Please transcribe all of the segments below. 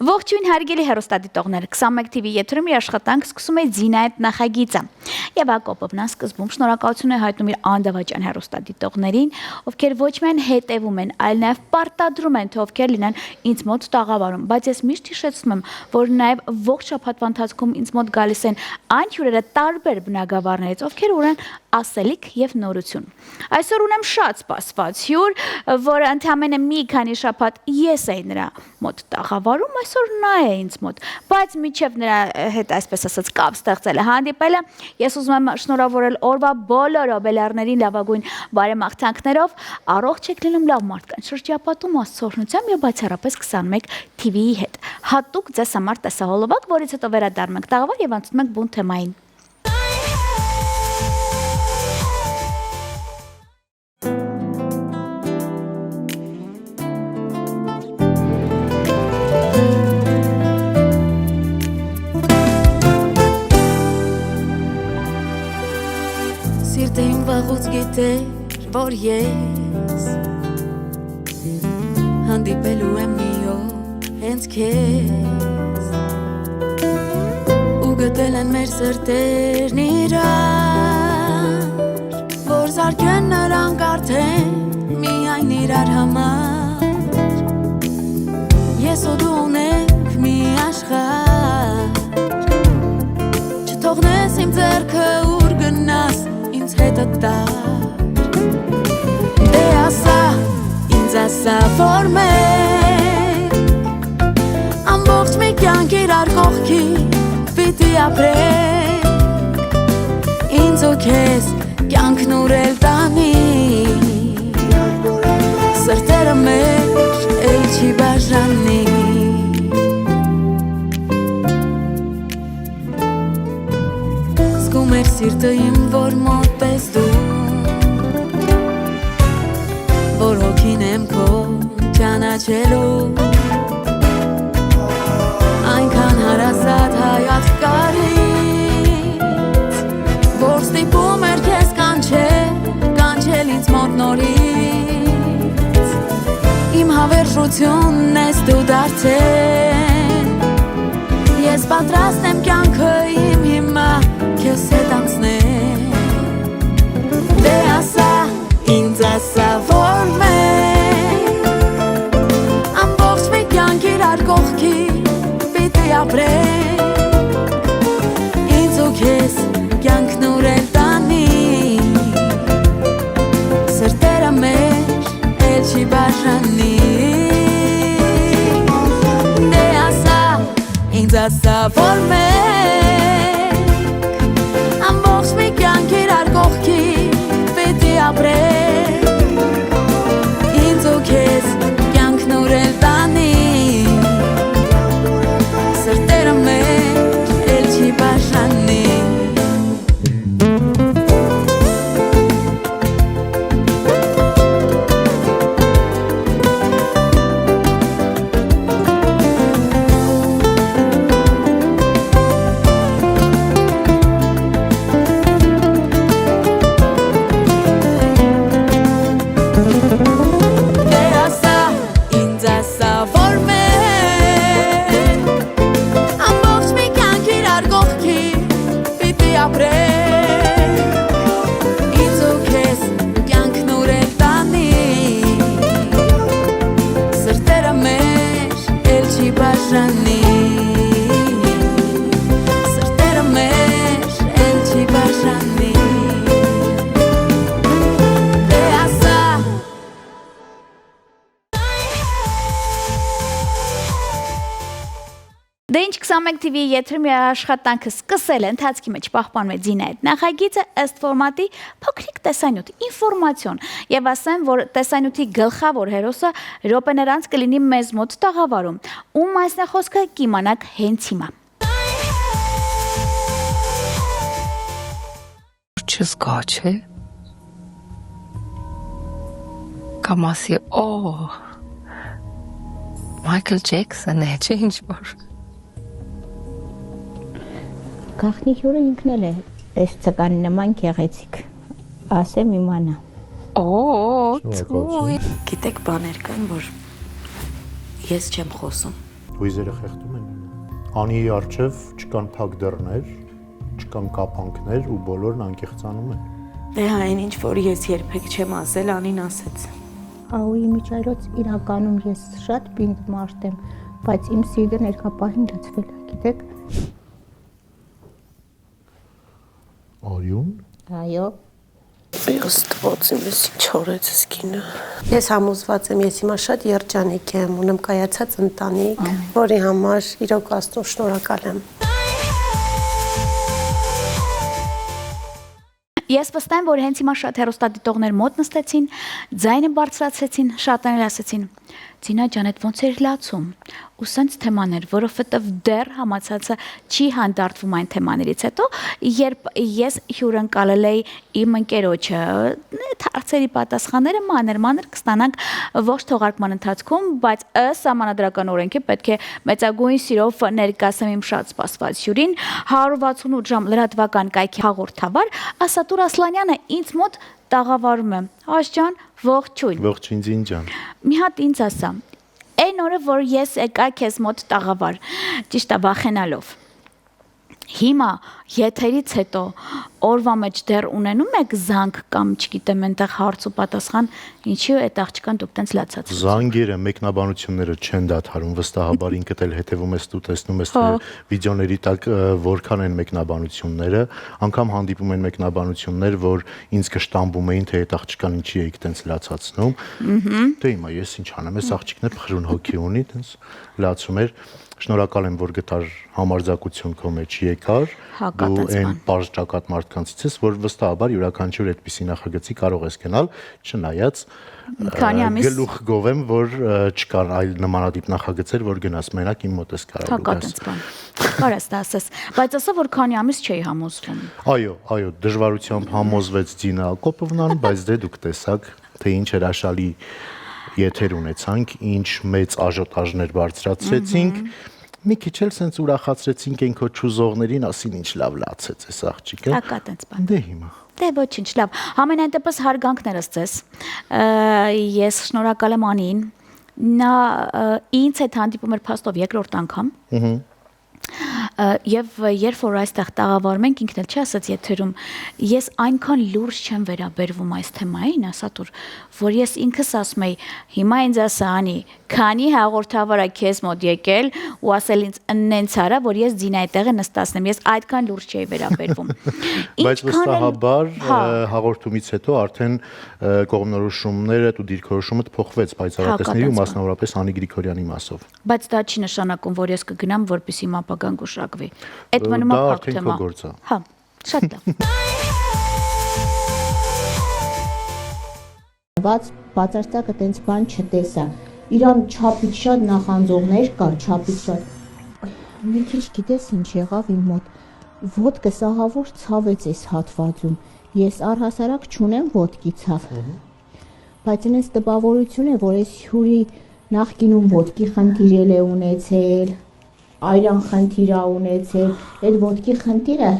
Ողջույն հարգելի հեռուստադիտողներ, 21 TV եթերում իր աշխատանք սկսում է Զինայեթ նախագիծը։ Եվ Հակոբովն սկզբում շնորհակալություն է հայտնում իր անդավաճան հեռուստադիտողներին, ովքեր ոչ միայն հետևում են, այլ նաև պարտադրում են, թե ովքեր լինեն ինձ մոտ տաղավարում, բայց ես միշտ հիշեցնում եմ, որ նաև ողջ շաբաթվա ընթացքում ինձ մոտ գալիս են այն հյուրերը տարբեր բնագավառներից, ովքեր ունեն ասելիք եւ նորություն։ Այսօր ունեմ շատ սպասված հյուր, որը ընդամենը մի քանի շաբաթ ես էի նրա մոտ տաղավարում, այսօր նա է ինձ մոտ, բայց միջև նրա հետ այսպես ասած կապ ստեղծելը հանդիպելը, ես ուզում եմ շնորհավորել օրվա բոլոր օբելարներին լավագույն բարեմաղթանքներով, առողջ եք լինում, լավ մարդկանց շրջապատում, Աստծո օրհնությամբ եւ բացառապես 21 TV-ի հետ։ Հատուկ ձեզ համար տեսահոլովակ, որից հետո վերադառնում ենք տաղավար եւ անցնում ենք բուն թեմային։ Սիրտը իմ վաղուց գիտեր, որ ես հանդիպելու եմ մի օր հենց քեզ ու գտել են մեր սրտերն իրար, որ զարկեն նրանք արդեն միայն իրար համար, ես ու դու ունենք մի աշխարհ, չթողնես իմ ձեռքը ուր գնաս ինձ հետը տար, դե ասա, ինձ ասա, որ մենք ամբողջ մի կյանք իրար կողքի պիտի ապրենք, ինձ ու քեզ կյանքն ուրել տանի, սրտերը մեր էլ չի բաժանի, զգում էր սիրտը իմ, որ մոտ ես դու, որ հոգին եմ քո ճանաչելու, այնքան հարազատ հայացք կարից, որ ստիպում էր քեզ կանչել ինձ մոտ նորից, իմ հավերժությունն ես դու դարձել, ես պատրաստ եմ կյանքը իմ հիմա քեզ հետ անցնել, դե ասա, ինձ ասա, որ մենք ամբողջ մի կյանք իրար կողքի պիտի ապրենք, ինձ ու քեզ կյանքն ուրել տանի, սրտերը մեր էլ չի բաժանի, դե ասա, ինձ ասա, որ մենք ամբողջ մի կյանք իրար կողքի պիտի ապրենք, ինձ ու քեզ կյանքն ուրել տանի, սրտերը մեր էլ չի բաժանի, Դե ինչ 21 TV եթերում իր աշխատանքը սկսել է, ընթացքի մեջ պահպանում է Զինայեթ նախագիծը ըստ ֆորմատի փոքրիկ տեսանյութ, ինֆորմացիոն, եւ ասեմ, որ տեսանյութի գլխավոր հերոսը րոպեներ անց կլինի մեզ մոտ տաղավարում, ում այսն է խոսքը կիմանաք հենց հիմա։ Չզգա, չէ։ Կամ ասի, Մայքլ Ջեքսոնն է, չէ ինչ-որ։ Գաղտնի հյուրը ինքն էլ է, այս ծկանի նման գեղեցիկ, ասեմ իմանա։ Գիտեք բաներ կան, որ ես չեմ խոսում։ Հույզերը խեղդում են։ Անիի առջև չկան փակ դռներ, չկան կապանքներ ու բոլորն անկեղծանում են։ Դե հա, այն ինչ որ ես երբեք չեմ ասել, Անին ասեց։ Ահույի միջայլոց իրականում ես շատ պինդ մարդ եմ, բայց իմ սիրտը ներկապահին լացվել է, գիտեք։ Արյուն։ Այո։ Աստված իմ էս ինչ օրեց էս կինը։ Ես համոզված եմ, ես հիմա շատ երջանիկ եմ, ունեմ կայացած ընտանիք, որի համար իրոք Աստծուն շնորհակալ եմ։ Ես վստահ եմ, որ հենց հիմա շատ հեռուստադիտողներ մոտ նստեցին, ձայնը բարձրացրեցին, շատն էլ ասեցին. Ձինա ջան, այդ ոնց էր լացում։ Ու սենց թեմաներ, որովհետև դեռ համացածը չի հանդարտվում այն թեմաներից հետո, երբ ես հյուրընկալել էի իմ ընկերոջը, հարցերի պատասխանները մանր կստանանք ողջ թողարկման ընթացքում, բայց ըստ սահմանադրական օրենքի պետք է մեծագույն սիրով ներկայացնեմ իմ շատ սպասված հյուրին 168 ժամ լրատվական կայքի հաղորդավար Ասատուր Ասլանյանը ինձ մոտ տաղավարում է։ Աշ ջան, ողջույն։ Ողջույն Ձին ջան։ Մի հատ ինձ ասա։ Այն օրը, որ ես եկա քեզ մոտ տաղավար, ճիշտ է, վախենալով։ Հիմա եթերից հետո օրվա մեջ դեռ ունենում եք զանգ կամ չգիտեմ այնտեղ հարց ու պատասխան, ինչի այդ աղջկան դուք տենց լացած։ Զանգերը, մեկնաբանությունները չեն դադարում, վստահաբար ինքդ էլ հետևում ես ու տեսնում ես վիդեոների տակ որքան են մեկնաբանությունները, անգամ հանդիպում են մեկնաբանություններ, որ ինձ կշտամբում էին, թե այդ աղջկան ինչի էիք տենց լացացնում։ Դե հիմա ես ինչ անեմ, այս աղջիկն էլ փխրուն հոգի ունի, տենց լացում էր։ Շնորհակալ եմ, որ գտար համարձակություն քո մեջ եկար։ Դու այն պարզ ճակատ մարդկանցից ես, որ վստահաբար յուրաքանչյուր այդպիսի նախագծի կարող ես գնալ, չնայած գլուխ գովեմ, որ չկան այլ նմանատիպ նախագծեր, որ գնաս մենակ իմ մոտ ես կարող գաս։ Կարաս դա ասես, բայց ասա, որ քանի ամիս չէի համոզվում։ Այո, դժվարությամբ համոզվեց Ձինա Ակոպովնան, բայց դե դուք տեսաք, թե ինչ հրաշալի եթեր ունեցանք, ինչ մեծ աժոտաժներ բարձրացրեցինք, մի քիչ էլ սենց ուրախացրեցինք այն քո ճուզողներին, ասին ինչ լավ լացեց այս աղջիկը։ Հակա տենց բան։ Դե հիմա։ Դե ոչինչ, լավ։ Համենայն դեպս հարգանքներս ձեզ։ Ես շնորհակալ եմ Անին։ Նա ինձ հետ հանդիպում էր փաստով երկրորդ անգամ։ Եվ երբ որ այստեղ տաղավարում ենք, ինքն էլ չի ասած եթերում, ես այնքան լուրջ չեմ վերաբերվում այս թեմային, Ասատուր, որ ես ինքս ասում եի, հիմա ինձ ասա Անի, քանի հաղորդավար է քեզ մոտ եկել ու ասել ինձ նենց արա, որ ես Ձինայի տեղը նստացնեմ, ես այդքան լուրջ չէի վերաբերվում։ Բայց վստահաբար հաղորդումից հետո արդեն կողմնորոշումները ու դիրքորոշումը փոխվեց պայծառատեսների ու մասնավորապես Անի Գրիգորյանի մասով։ Բայց դա չի նշանակում, որ ես կգնամ, որպեսզի իմ ապագան գուշակվի։ Այդ մնում է փակ թեմա։ Հա, շատ լավ։ Բացարձակը տենց բան չտեսա։ Իրան չափից շատ նախանձողներ կար, չափից շատ։ Մի քիչ գիտես ինչ եղավ իմ մոտ։ Ոդկը սահավոր ցավեց այս հատվածում։ Ես առհասարակ չունեմ ոդկի ցավ։ Բայց այնպես տպավորություն է, որ այս հյուրի նախկինում ոդկի խնդիր է ունեցել, այրան խնդիր է ունեցել, այդ ոդկի խնդիրը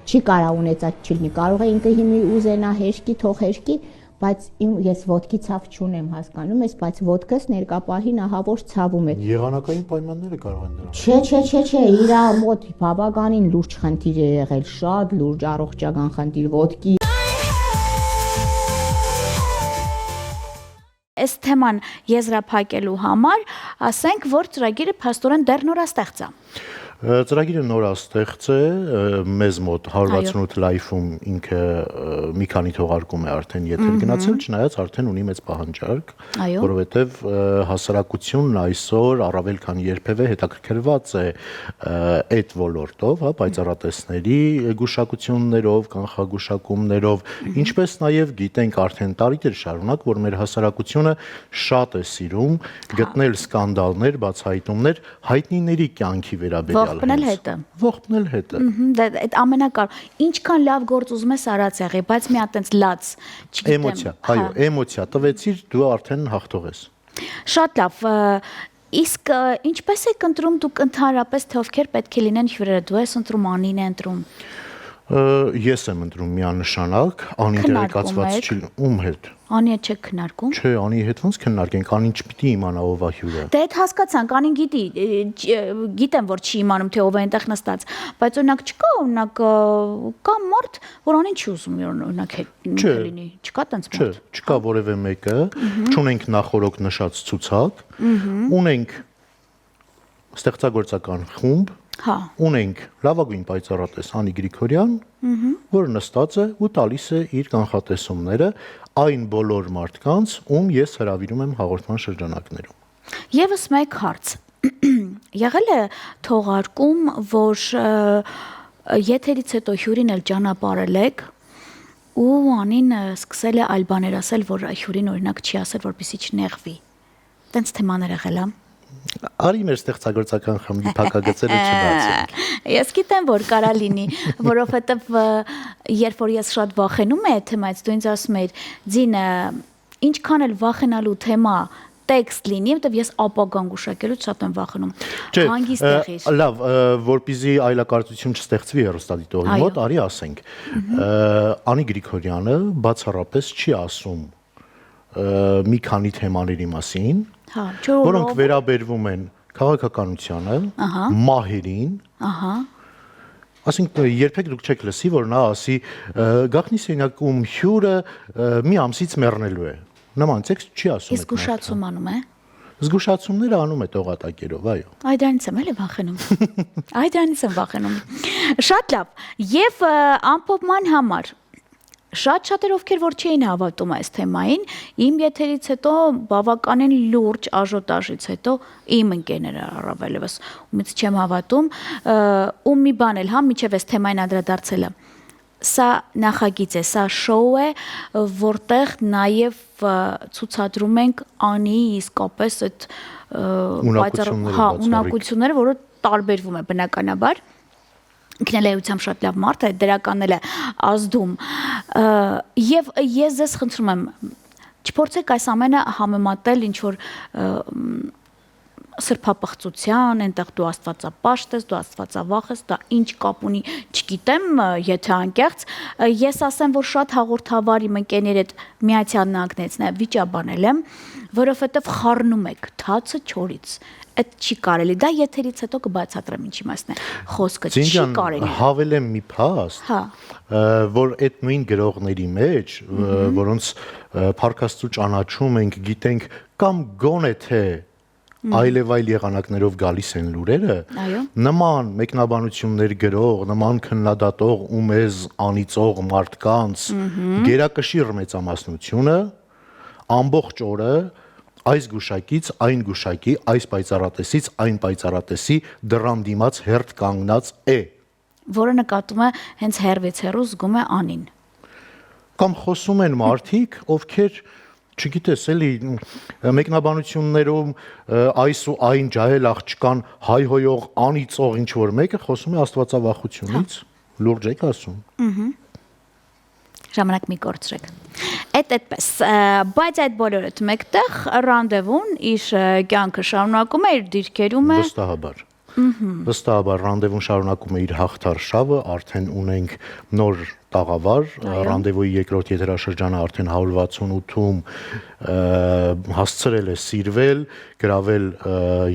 չի կարող ունեցած չլինի, կարող է ինքը հիմի ուզենա հեշկի, թող հեշկի, բայց ես ոդկի ցավ չունեմ, հասկանում ես, բայց ոդկս ներկապահին ահավոր ցավում է։ Եղանակային պայմանները կարող են դրանք։ Չէ, իրա մոտ բավականին լուրջ խնդիր է եղել, շատ լուրջ առողջական խնդիր ոդկի։ Այս թեման եզրափակելու համար ասենք, որ ծրագիրը փաստորեն դեռ նորաստեղծ է։ Ծրագիրը նորաստեղծ է, մեզ մոտ 168 լայֆում ինքը մի քանի թողարկում է արդեն եթեր գնացել, չնայած արդեն ունի մեծ պահանջարկ, որովհետև հասարակությունն այսօր առավել քան երբևէ հետաքրքրված է այդ ոլորտով, հա, պայծառատեսների գուշակություններով, կանխագուշակումներով, ինչպես նաև գիտենք արդեն տարիներ շարունակ, որ մեր հասարակությունը շատ է սիրում գտնել սկանդալներ, բացահայտումներ հայտնիների կյանքի վերաբերյալ։ Ողբնել հետը։ Դա այդ ամենակարևոր։ Ինչքան լավ գործ ուզում ես արած եղի, բայց մի հատ տենց լաց, չգիտեմ։ Էմոցիա, այո, էմոցիա տվեցիր, դու արդեն հաղթող ես։ Շատ լավ։ Իսկ ինչպես եք ընտրում դուք ընդհանրապես թե ովքեր պետք է լինեն հյուրերը, դու ես ընտրում, Անին է ընտրում։ Ես եմ ընտրում միանշանակ, անինտերեկացված չի ում հետ։ Անի հետ չեք քննարկում։ Չէ, անի հետ ոնց քննարկենք, անին չպիտի իմանա ով է հյուրը։ Դե այդ հասկացանք, անին գիտի, գիտեմ որ չի իմանում թե ով է այնտեղ նստած, բայց օրինակ չկա օրինակ կա մարդ, որ անին չի ուզում օրինակ հետ լինի, չկա տենց Չէ, մարդ։ չկա որևէ մեկը, չունենք նախորոք նշած ցուցակ, ունենք ստեղծագործական խումբ, Հա։ ունենք լավագույն պայծառատես Անի Գրիգորյան, որը նստած է ու տալիս է իր կանխատեսումները այն բոլոր մարդկանց, ում ես հրավիրում եմ հաղորդման շրջանակներում։ Եվս մեկ հարց։ Եղել է թողարկում, որ եթերից հետո հյուրին էլ ճանապարհել եք ու անին սկսել է այլ բաներ ասել, որ հյուրին օրինակ չի ասել, որպեսզի չնեղվի։ Տենց թեմաներ եղել է։ Արի մեր ստեղծագործական խմբի փակագծերը չբացենք։ Ես գիտեմ, որ կարա լինի, որովհետև երբ որ ես շատ վախենում եմ թեմայից, դու ինձ ասում ես, Ձինը, ինչքան էլ վախենալու թեմա տեքստ լինի, որտեվ ես ապագան գուշակելուց շատ եմ վախենում։ Հանգիստ եղիր։ Լավ, որպեսզի այլակարծություն չստեղծվի հեռուստադիտողի մոտ, արի ասենք։ Անի Գրիգորյանը բացառապես չի ասում մի քանի թեմաների մասին, որոնք վերաբերվում են քաղաքականությանը, մահերին, ասենք երբեք դուք չեք լսի, որ նա ասի գաղտնի սենյակում հյուրը մի ամսից մեռնելու է։ Նման տեքստ չի ասում։ Իսկ զգուշացում անում է։ Զգուշացումները անում է տողատակերով, այո։ Այ դրանից եմ էլի վախենում։ Այ դրանից եմ վախենում։ Շատ լավ։ Եվ ամփոփման համար շատ-շատեր ովքեր որ չէին հավատում այս թեմային, իմ եթերից հետո բավականին լուրջ աժոտաժից հետո իմ ընկերները առավելևս, ումից չեմ հավատում, ու մի բան էլ, հա, միջև այս թեմային անդրադարձելը։ Սա նախագիծ է, սա շոու է, որտեղ նաև ցուցադրում ենք Անի իսկապես այդ ունակությունները, որը տարբերվում է բնականաբար։ Ինքնելայությամբ շատ լավ մարդ է, դրականն է ազդում, եւ ես ձեզ խնդրում եմ, չփորձեք այս ամենը համեմատել ինչ-որ սրբապղծության, այնտեղ դու աստվածապաշտ ես, դու աստվածավախ ես, դա ինչ կապ ունի, չգիտեմ, եթե անկեղծ, ես ասեմ, որ շատ հաղորդավար իմ ընկերների հետ Միացյալ Նահանգներից նաև վիճաբանել եմ, որովհետև խառնում եք թացը չորից, այդ չի կարելի, դա եթերից հետո կբացատրեմ ինչի մասն է խոսքը, չի կարելի։ Հավելեմ մի փաստ, որ այդ նույն գրողների մեջ, որոնց փառքաստու ճանաչում ենք, գիտենք կամ գոնե թե այլևայլ եղանակներով գալիս են լուրերը, նման մեկնաբանություններ գրող, նման քննադատող ու մեզ անիծող մարդկանց գերակշիռ մեծամասնությունը ամբողջ օրը այս գուշակից այն գուշակի, այս պայծառատեսից այն պայծառատեսի դռան դիմաց հերթ կանգնած է, որը նկատում է հենց հերվից հեռու զգում է Անին։ Կամ խոսում են մարդիկ, ովքեր չգիտես, էլի մեկնաբանություններում այս ու այն ջահել աղջկան հայհոյող անիծող ինչ որ մեկը խոսում է աստվածավախությունից, լուրջ եք ասում։ Ժամանակ մի կորցրեք։ Այդպես, բայց այդ բոլորը մեկտեղ ռանդևուն իր կյանքը շարունակում է, իր դիրքերում է։ Վստահաբար։ Վստահաբար ռանդևուն շարունակում է իր հաղթար շավը, արդեն ունենք նոր տաղավար, ռանդևուի երկրորդ եթերաշրջանը արդեն 168-ում հասցրել է սիրվել, գրավել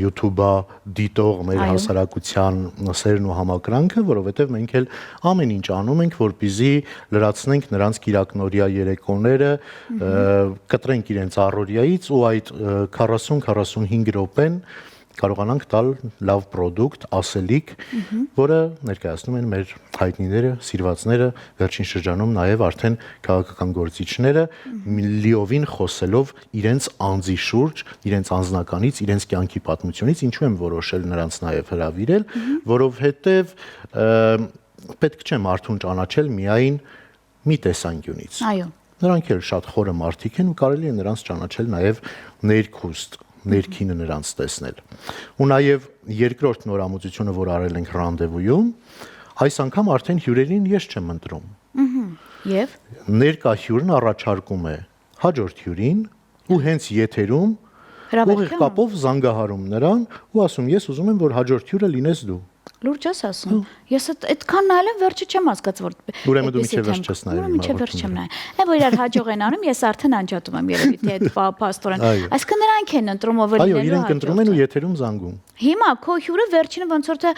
YouTube-ա դիտող մեր հասարակության սերն ու համակրանքը, որովհետև մենք էլ ամեն ինչ անում ենք, որպեսզի լրացնենք նրանց կիրակնօրյա երեկոները, կտրենք իրենց առօրյայից ու այդ 40-45 րոպեն կարողանանք տալ լավ պրոդուկտ, ասելիք, որը ներկայացնում են մեր հայտնիները, սիրվածները, վերջին շրջանում նաև արդեն քաղաքական գործիչները, լիովին խոսելով իրենց անձի շուրջ, իրենց անձնականից, իրենց կյանքի պատմությունից, ինչու եմ որոշել նրանց նաև հրավիրել, որովհետև պետք չէ մարդուն ճանաչել միայն մի տեսանկյունից։ Այո։ Նրանք էլ շատ խորը մարդիկ են ու կարելի է նրանց ճանաչել նաև ներքուստ, ներքինը նրանց տեսնել։ Ու նաև երկրորդ նորամուծությունը, որ արել ենք ռանդևույում, այս անգամ արդեն հյուրերին ես չեմ ընտրում։ Եվ ներկա հյուրն առաջարկում է հաջորդ հյուրին ու հենց եթերում ուղիղ կապով զանգահարում նրան ու ասում ես ուզում եմ որ հաջորդ հյուրը լինես դու։ Լուրջ ես ասում։ Ես այդքան նայել եմ, վերջը չեմ հասկացել, որ Ուրեմն դու մինչև վերջ չես նայել իմ Մինչև վերջ չեմ նայել։ Այն որ իրար հաջող են անում, ես արդեն անջատում եմ երևի թե այդ փաստորեն։ Այսինքն նրանք են ընտրում ով է Այո, լինելու։ իրենք ընտրում են ու եթերում զանգում։ Հիմա քո հյուրը վերջինը ոնց որ թե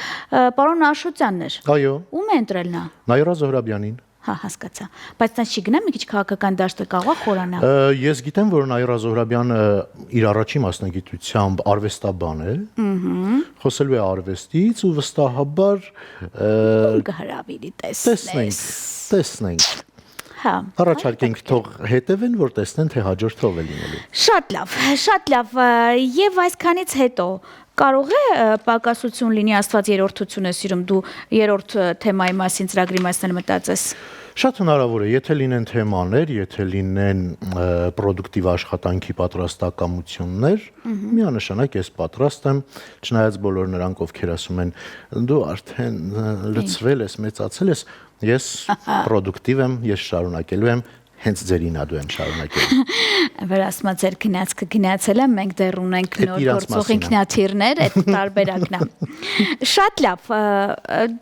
պարոն Աշոտյանն էր։ Այո, Ում է ընտրել նա։ Նայորա Զոհրաբյանին։ Հա, հասկացա։ Բայց նա չի գնա մի քիչ քաղաքական դաշտը կաղա խորանա։ Ես գիտեմ, որ Նայորա Զոհրաբյանը իր առաջին մասնագիտությամբ արվեստաբան է։ Խոսելու է արվեստից ու վստահաբար Կհրավիրի տեսնենք։ Հա։ Առաջարկենք թող հետևեն, որ տեսնեն, թե հաջորդ ով է լինելու։ Շատ լավ։ Եվ այսքանից հետո կարող է պակասություն լինի Աստված երրորդություն է սիրում դու երրորդ թեմայի մասին ծրագրի մասին մտածես։ Շատ հնարավոր է, եթե լինեն թեմաներ, եթե լինեն պրոդուկտիվ աշխատանքի պատրաստակամություններ, միանշանակ ես պատրաստ եմ, չնայած բոլոր նրանք ովքեր ասում են դու արդեն լցվել ես, մեծացել ես, ես պրոդուկտիվ եմ, ես շարունակելու եմ հենց ձերին ադու եմ շարունակել։ Վերասմա ձեր գնացքը գնացել եմ, մենք դեռ ունենք նոր գործող ինքնաթիռներ, այդ տարբերակն է։ Շատ լավ,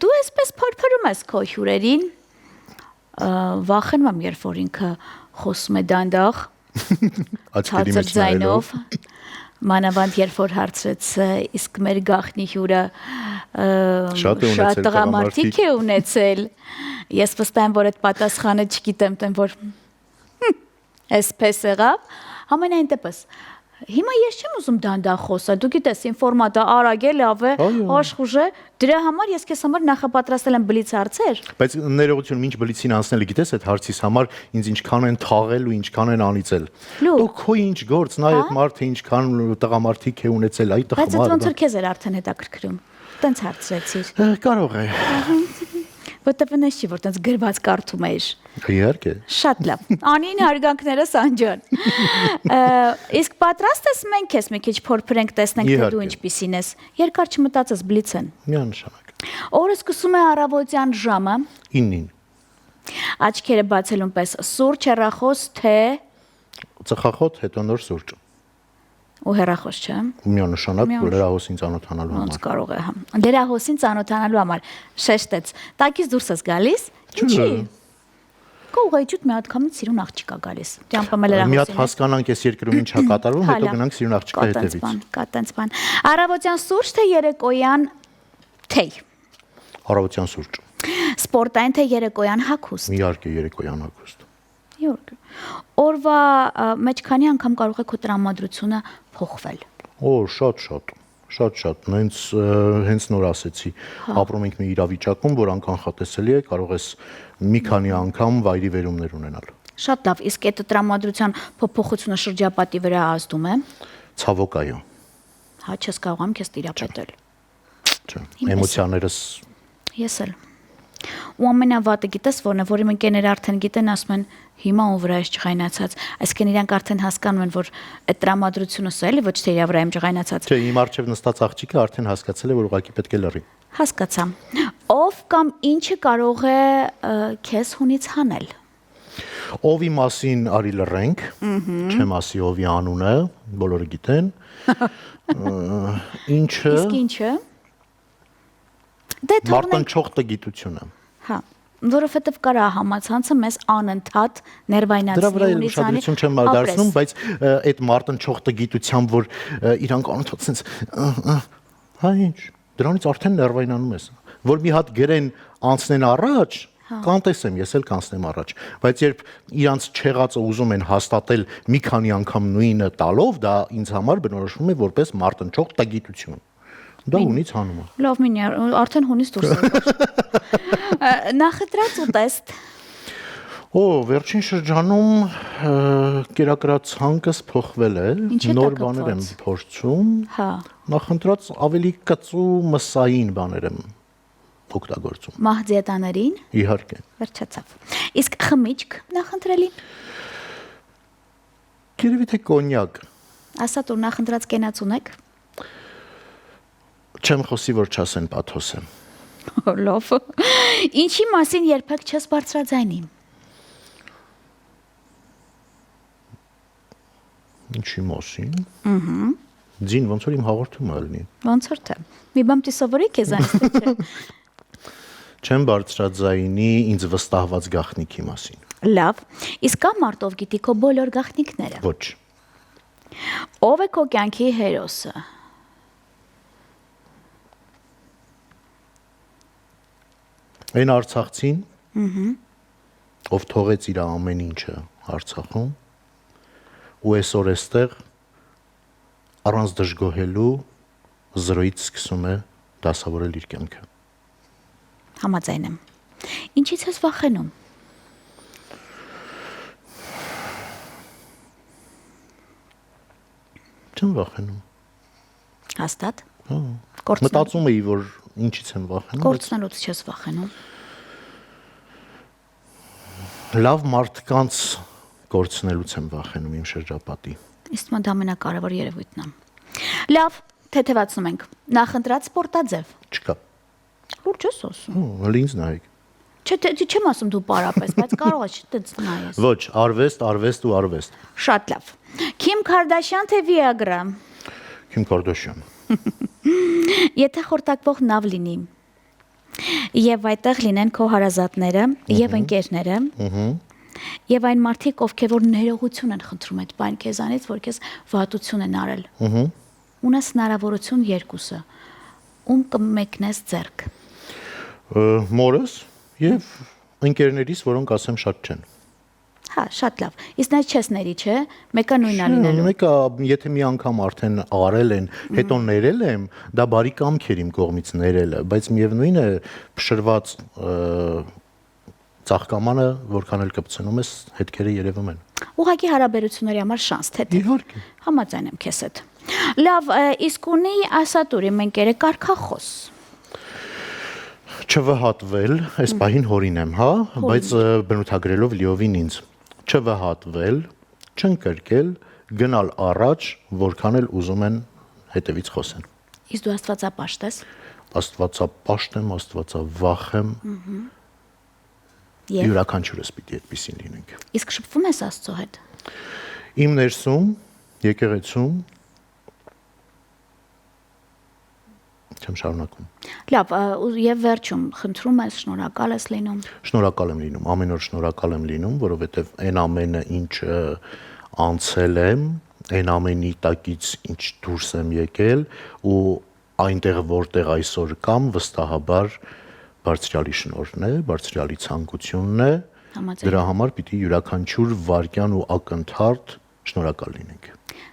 դու այսպես փորփրում ես քո հյուրերին, վախենում եմ, երբ որ ինքը խոսում է դանդաղ, ցածր ձայնով, մանավանդ երբ որ հարցրեց, իսկ մեր գաղտնի հյուրը շատ տղամարդիկ է ունեցել, ես վստահ եմ, որ այդ պատասխանը չգիտեմ, տեմ որ Այսպես եղավ, համենայն դեպս, հիմա ես չեմ ուզում դանդաղ խոսալ, դու գիտես, ինֆորմատը արագ է, լավ է, աշխուժ է, դրա համար ես քեզ համար նախապատրաստել եմ բլից հարցեր։ Բայց ներողություն, ինչ բլիցին անցնելը, գիտես, այդ հարցիս համար ինձ ինչքան են թաղել ու ինչքան են անիծել։ Դու քո ինչ գործ, նայ այդ մարդը ինչքան տղամարդիկ է ունեցել, այ տղամարդ։ Բայց ոնց որ քեզ էր արդեն հետաքրքրում։ Տենց հարցրեցիր։ Կարող է։ Որտեվ նես չի, որ տենց գրված կարդում ես։ Իհարկե։ Շատ լավ։ Անին հարգանքները Սանջան։ Իսկ պատրաստ ես մենք ես մի քիչ փորփրենք տեսնենք թե դու ինչպիսին ես։ Երկար չմտածես բլիցեն։ Միանշանակ։ Օրը սկսում է առավոտյան ժամը 9-ին։ Աչքերը բացելուն պես սուրճ, հեռախոս, թե ծխախոտ, հետո նոր սուրճ։ Ու հեռախոս չէ։ Միանշանակ լրահոսին ծանոթանալու համար։ Ոնց կարող է, հա։ Լրահոսին ծանոթանալու համար շեշտեց։ Տակից դուրս ես գալիս։ Ինչի։ Կողայջուտ մի հատ կամից սիրուն աղջիկա գալիս։ Ճամփամը լրահոսին։ Մի հատ հասկանանք այս երկրում ինչա կատարվում, հետո գնանք սիրուն աղջիկա հետևից։ Կա տենց բան։ Առավոտյան սուրճ թե երեկոյան թեյ։ Առավոտյան սուրճ։ Սպորտային թե երեկոյան հագուստ։ Իհարկե երեկոյան հագուստ։ Իհարկե։ Օրվա մեջ քանի անգամ կարող է քո տրամադրությունը փոխվել։ Օ, շատ։ Հենց նոր ասեցի, ապրում ենք մի իրավիճակում, որ անկանխատեսելի է, կարող ես մի քանի անգամ վայրի վերումներ ունենալ։ Շատ լավ, իսկ այդ տրամադրության փոփոխությունը շրջապատի վրա ազդում է։ Ցավոք այո։ Հա, չես կարողam քեզ տիրապետել։ Չէ, էմոցիաներս Ես էլ։ Ու ամենավատը գիտես որն է, որ իմ ընկերները արդեն գիտեն, ասում են հիմա ով վրա ես ջղայնացած, այսինքն իրանք արդեն հասկանում են, որ այդ տրամադրությունը սա էլի ոչ թե իր վրա եմ ջղայնացած։ Չէ, իմ առջև նստած աղջիկը արդեն հասկացել է, որ ուղղակի պետք է լռի։ Հասկացա։ Ով կամ ինչը կարող է քեզ հունից հանել։ Ովի մասին արի լռենք, չեմ ասի ովի անունը, բոլորը գիտեն։ Ինչը։ Իսկ ինչը։ Դե թողնենք Մարտնչող տգիտությունը։ Հա, որովհետև կարա համացանցը մեզ անընդհատ ներվայնացնի Դրա վրա էլ ուշադրություն չեմ դարձնում, բայց այդ մարտնչող տգիտությամբ, որ իրանք անընդհատ sense հա ինչ, դրանից արդեն ներվայնանում ես, որ մի հատ գրեն անցնեն առաջ, կանտեսեմ, ես էլ կանցնեմ առաջ, բայց երբ իրանց չեղածը ուզում են հաստատել մի քանի անգամ նույնը տալով, դա ինձ համար բնորոշվում է որպես մարտնչող տգիտություն։ Դա հունից հանում է։ Լավ մինի, արդեն հունից դուրս է։ Նախընտրած ուտեստ։ Օ, վերջին շրջանում կերակրացանկս փոխվել է, նոր բաներ եմ փորձում։ Հա։ Նախընտրած ավելի կծու մսային բաներ եմ օգտագործում։ Մահձիատաներին։ Իհարկե։ Վերջացավ։ Իսկ խմիչք նախընտրելի։ Գերեւի թե կոնյակ։ Ասա դու նախընտրած կենաց ունեք։ Չեմ խոսի, որ չասեն պաթոս է։ Լավ։ Ինչի մասին երբեք չես բարձրաձայնի։ Ինչի մասին։ Ձին ոնց որ իմ հաղորդումը լինի։ Ոնց որ թե։ Մի բան պիտի սովորի քեզանից թե չէ։ Չեմ բարձրաձայնի ինձ վստահված գաղտնիքի մասին։ Լավ։ Իսկ կա մարդով գիտի քո բոլոր գաղտնիքները։ Ոչ։ Ով է քո կյանքի հերոսը։ Այն Արցախցին, ով թողեց իր ամեն ինչը Արցախում, ու այսօր էստեղ առանց դժգոհելու զրոյից սկսում է դասավորել իր կյանքը։ Համաձայն եմ։ Ինչից ես վախենում։ Չեմ վախենում։ Հաստատ։ Հա։ Կորցնելու- Մտածում էի, որ ինչից եմ վախենում։ Կորցնելուց չես վախենում։ Լավ մարդկանց կորցնելուց եմ վախենում իմ շրջապատի։ Իսկ դա ամենակարևոր երևույթն է։ Լավ, թեթևացնում ենք։ Նախընտրած սպորտաձև։ Չկա։ Լուրջ ես ասում։ Հա, ինձ նայեք։ Չէ, չեմ ասում դու պարապես, բայց կարող ես դից նայես։ Ոչ, արվեստ ու արվեստ։ Շատ լավ։ Քիմ Քարդաշյան թե Վիագրա։ Քիմ Կարդաշյան։ Եթե խորտակվող նավ լինի, եւ այդտեղ լինեն քո հարազատները եւ ընկերները, եւ այն մարդիկ, ովքեր որ ներողություն են խնդրում այդ բան քեզանից, որ քեզ վատություն են արել։ Ունես հնարավորություն երկուսը։ Ում կմեկնես ձեռք։ Մորս եւ ընկերներիս, որոնք ասեմ շատ չեն։ Հա, շատ լավ։ Իսկ նա չես ների, չէ՞։ Մեկը նույնն է լինելու։ Մեկը եթե մի անգամ արդեն արել են, հետո ներել եմ, դա բարի կամք էր իմ կողմից ներելը, բայց միևնույն է փշրված ծաղկամանը, որքան էլ կպցնում ես, հետքերը երևում են։ Ուղղակի հարաբերությունների համար շանս թե թե։ Իհարկե։ Համաձայն եմ քեզ հետ։ Լավ, իսկ ունի ասատուրի մենքերը կարգախոս։ Չվհատվել, այս պահին հորին եմ, հա, բայց բնութագրելով լիովին ինձ։ Չվհատվել, չընկրկել, գնալ առաջ, որքան էլ ուզում են հետևից խոսեն։ Իսկ դու աստվածապաշտ ես։ Աստվածապաշտ եմ, աստվածավախ եմ։ Եվ Յուրաքանչյուրս պիտի այդպեսին լինենք։ իսկ շփվում ես Աստծո հետ։ Իմ ներսում, եկեղեցում չեմ շարունակում։ Լավ, եւ վերջում խնդրում ես, շնորհակալ ես լինում։ Շնորհակալ եմ լինում, ամեն օր շնորհակալ եմ լինում, որովհետև այն ամենը, ինչ անցել եմ, այն ամենի տակից ինչ դուրս եմ եկել ու այնտեղ որտեղ այսօր կամ վստահաբար բարձրալի շնորհն է, բարձրալի ցանկությունն է։ Համաձայն։ Դրա համար պիտի յուրաքանչյուր վարքյան ու ակնթարթ շնորհակալ լինենք։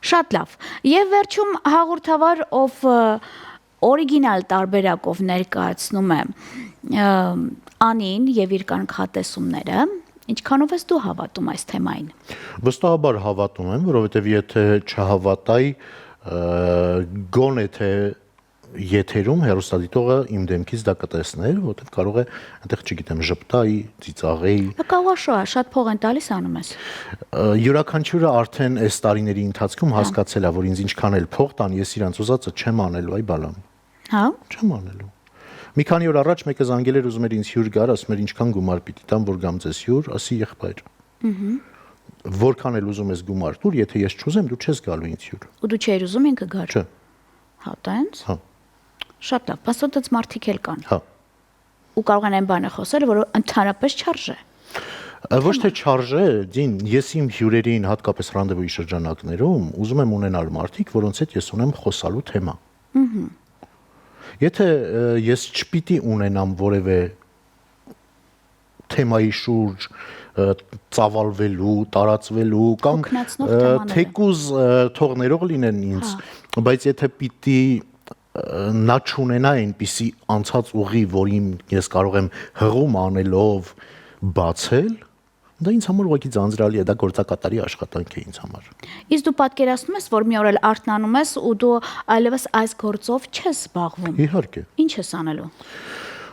Շատ լավ։ Եվ վերջում հաղորդավար, ով օրիգինալ տարբերակով ներկայացնում է Անին եւ իր կանխատեսումները, ինչքանով ես դու հավատում այս թեմային։ Վստահաբար հավատում եմ, որովհետև եթե չհավատայի, գոնե թե եթերում հերոստատիտողը իմ դեմքից դա կտեսներ, որովհետև կարող է այնտեղ, չգիտեմ, ժպտայի, ծիծաղեի։ Կավաշոա, շատ փող են տալիս անում ես։ Յուրաքանչյուրը արդեն այս տարիների ընթացքում հասկացել է, որ ինձ ինչքան էլ փող տան, ես իրանց ուզածը չեմ անելու, այ բալամ։ Հա։ Չեմ անելու։ Մի քանի օր առաջ մեկը զանգել էր, ուզում էր ինձ հյուր գար, ասում էր ինչքան գումար պիտի տամ, որ գամ ձեզ հյուր, ասի եղբայր։ Որքան էլ ուզում ես գումար տուր, եթե ես չուզեմ, դու չես գալու ինձ հյուր։ Ու դու չէիր ուզում ինքը գար։ Չէ։ Հա, տենց։ Հա։ Շատ լավ, բացօթած մարդիկ էլ կան։ Հա։ Ու կարող են այն բանը խոսել, որ ընդհանրապես չարժե։ Ոչ թե չարժե, դին, ես իմ հյուրերին, հատկապես ռանդևուի շրջանակներում, ուզում եմ ունենալ մարդիկ, որոնց հետ ես ունեմ խոսալու թեմա։ Եթե ես չպիտի ունենամ որևէ թեմայի շուրջ ծավալվելու, տարածվելու կամ Հոգնածնող թեմաներ։ թեկուզ թողներող լինեն ինձ, բայց եթե պիտի նա չունենա այնպիսի անցած ուղի, որին ես կարող եմ հղում անելով բացել, դա ինձ համար ուղղակի ձանձրալի է, դա գործակատարի աշխատանք է ինձ համար։ Իսկ դու պատկերացնում ես, որ մի օր էլ արթնանում ես ու դու այլևս այս գործով չես զբաղվում։ Իհարկե։ Ինչ ես անելու։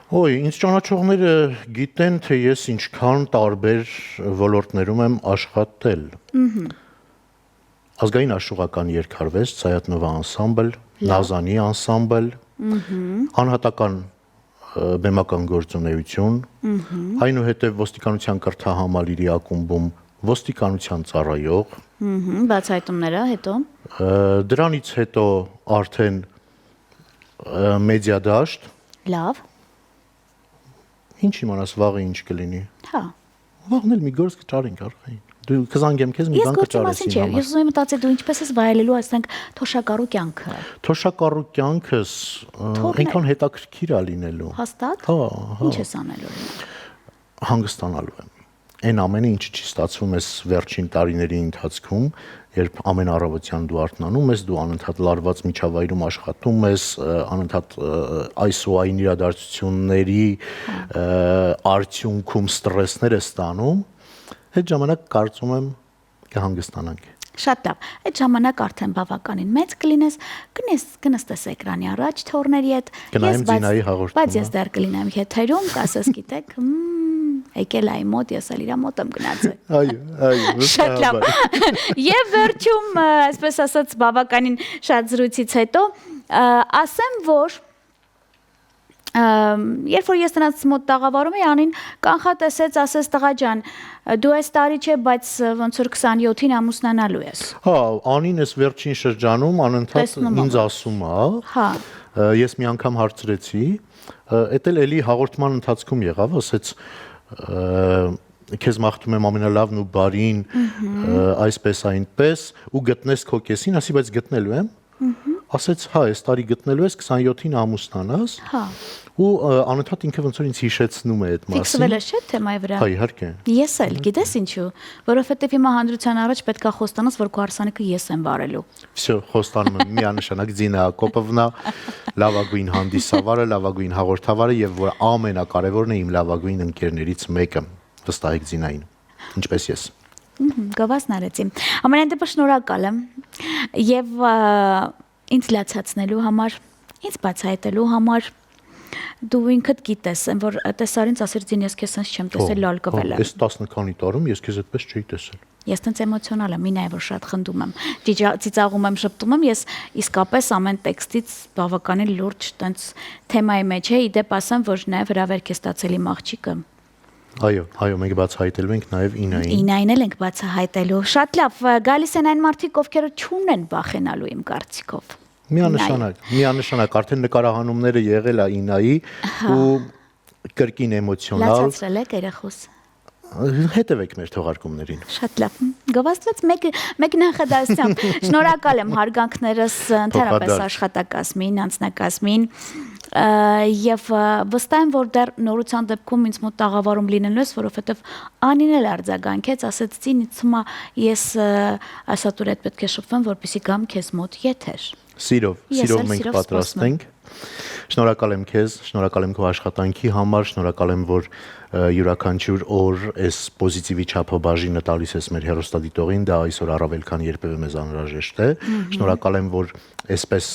Ոյ, ինձ ճանաչողները գիտեն, թե ես ինչքան տարբեր ոլորտներում եմ աշխատել։ Ազգային աշխուղական երգարվեստ, Սայաթնովա անսամբլ, Նազանի անսամբլ, անհատական բեմական գործունեություն, այնուհետև ոստիկանության կրթահամալիրի ակումբում ոստիկանության ծառայող, Բացահայտումները հետո։ Դրանից հետո արդեն մեդիա դաշտ, Լավ։ ինչ իմանաս վաղը ինչ կլինի։ Հա։ Վաղն էլ մի գործ կճարենք արխային։ Դու կզանգեմ քեզ մի Ես բան գործի կճարես մասին իմ չէ, համար։ ես ուզում եմ մտածել դու ինչպես ես վայելելու ասենք թոշակառու կյանքը։ Թոշակառու կյանքս այնքան հետաքրքիր է լինելու։ Հաստատ։ Հա, Ինչ ես անելու։ հանգստանալու եմ։ Այն ամենը ինչը չի ստացվում էս վերջին տարիների ընթացքում, երբ ամեն առավոտյան դու արթնանում ես, դու անընդհատ լարված միջավայրում աշխատում ես, անընդհատ այս ու այն իրադարձությունների արդյունքում ստրեսներ ես ստանում, այդ ժամանակ կարծում եմ կհանգստանանք։ Շատ լավ։ Այդ ժամանակ արդեն բավականին մեծ կլինես, կնստես էկրանի առաջ թորների հետ։ Կնայեմ Զինայի հաղորդումը։ Բայց ես դեռ կլինեմ եթերում, կասես գիտեք, եկել այ մոտ, ես էլ իրա մոտ եմ գնացել։ Այո, Շատ լավ։ Եվ վերջում, այսպես ասած, բավականին շատ զրույցից հետո ասեմ, որ երբ որ ես նրանց մոտ տաղավարում էի, Անին կանխատեսեց, ասես տղա ջան, դու այս տարի չէ, բայց ոնց որ 27-ին ամուսնանալու ես։ Հա, Անին էս վերջին շրջանում անընդհատ Տեսնում եմ։ ինձ ասում է, Հա։ ես մի անգամ հարցրեցի, էդ էլ էլի հաղորդման ընթացքում եղավ, ասեց քեզ մաղթում եմ ամենալավն ու բարին, այսպես այնպես, ու գտնես քո կեսին, ասի, բայց գտնելու եմ։ Ասեց, հա, այս տարի գտնելու ես 27-ին ամուսնանաս։ Հա։ Ու անընդհատ ինքը ոնց որ ինձ հիշեցնում է այդ մասին։ Ֆիքսվել է չէ թեմայի վրա։ Հա, իհարկե։ Ես էլ, գիտես ինչու, որովհետև հիմա հանդրության առաջ պետքա խոստանաս, որ քո հարսանիքը ես եմ վարելու։ Всё, խոստանում եմ միանշանակ Զինա Հակոբովնա, լավագույն հանդիսավարը, լավագույն հաղորդավարը եւ որ ամենակարևորն է իմ լավագույն ընկերներից մեկը, վստահեք Զինային, ինչպես ես։ Գովազն արեցի։ Ամենայն դեպս շնորհակալ եմ եւ ինձ լացացնելու համար, ինձ բացահայտելու համար դու ինքդ գիտես, որ տեսարինց ասիր Զին, ես քեզ sense չեմ տեսել, լալ կվել եմ։ Այս 10 քանի տարում ես քեզ այդպես չէի տեսել։ Ես տենց էմոցիոնալ եմ, ինայ որ շատ խնդում եմ, ծիծաղում եմ, շփտում եմ, ես իսկապես ամեն տեքստից բավականին լուրջ տենց թեմայի մեջ է, իդեպ ասեմ, որ նաև հրավերք է ստացել իմ աղջիկը։ Այո, մենք բացահայտելու ենք նաև Ինային։ Ինային էլ ենք բացահայտելու։ Շատ լավ, գալիս են այն մարդիկ, ովքեր չունեն վախենալու իմ կարծիքով։ Միանշանակ, արդեն նկարահանումները եղել է Ինայի ու կրկին էմոցիոնալ։ Լացացրել եք երախուս։ Հետևեք մեր թողարկումներին։ Շատ լավ։ Գովազդված մեկ նախադասությամբ։ Շնորհակալ եմ հարգանքներս ընդհանրապես աշխատակազմին, անձնակազմին եւ վստահ եմ, որ դեռ նորության դեպքում ինձ մոտ տաղավարում լինելու ես, որովհետեւ Անին էլ արձագանքեց, ասեց Զին, ցումա ես ասատուր հետ պետք է շփվեմ, որպեսզի գամ քեզ մոտ եթեր։ Սիրով մենք պատրաստ ենք։ Շնորհակալ եմ քեզ, շնորհակալ եմ քո աշխատանքի համար, շնորհակալ եմ, որ յուրաքանչյուր օր այս պոզիտիվի չափաբաժինը տալիս ես մեր հեռուստադիտողին, դա այսօր առավել քան երբևէ մեզ անհրաժեշտ է։ Շնորհակալ եմ, որ այսպես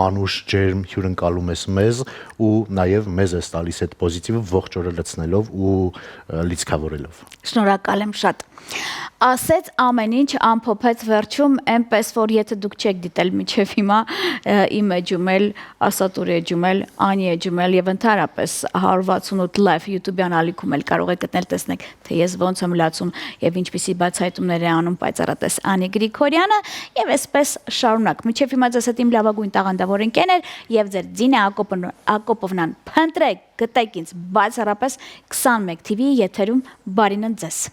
անուշ ջերմ հյուրընկալում ես մեզ ու նաև մեզ ես տալիս այդ պոզիտիվը ողջ օրը լցնելով ու լիցքավորելով։ Շնորհակալ եմ շատ։ Ասեց ամեն ինչ ամփոփեց վերջում, այնպես որ եթե դուք չեք դիտել միջև հիմա իմ էջումել, ասատուրի էջումել, Անի էջումել եւ ընդհանրապես 168 live YouTube-յան ալիքում էլ կարող եք գտնել, տեսնեք, թե ես ոնց եմ լացում եւ ինչպիսի բացահայտումներ է անում պայծառատես Անի Գրիգորյանը եւ այսպես շարունակ։ Միջև հիմա ձեզ հետ իմ լավագույն տաղանդավոր ընկերներ եւ ձեր Զինա Հակոբովնան փնտրեք, գտեք ինձ բացառապես 21 TV եթերում բարինն ձեզ։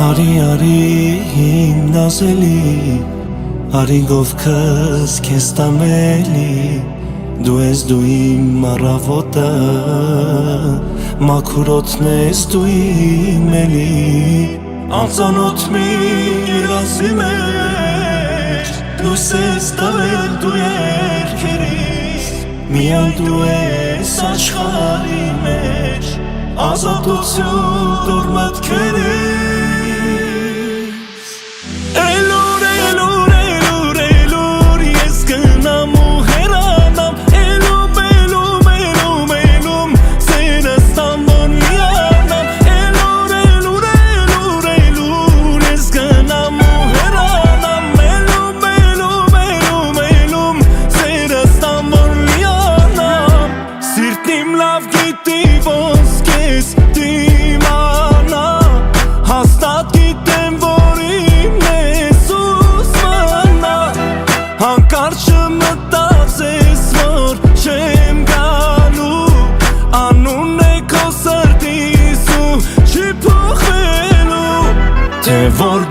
Արի նազելի, արի գովքս քեզ տամելի, դու ես դու իմ առավոտը, մաքուրոտն ես դու իմ էլի, անծանոթ մի երազի մեջ, դուս ես տվել դու երկերիս, միայն դու ես աշխարհի մեջ, ազատություն դուր մտքերից։ Elur, elur, elur, elur, yes gânam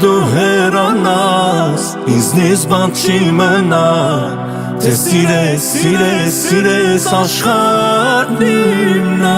դու հեռանաս ինձնից բան չի մնա Թե սիրես, սիրես, սիրես աշխարհն իմնա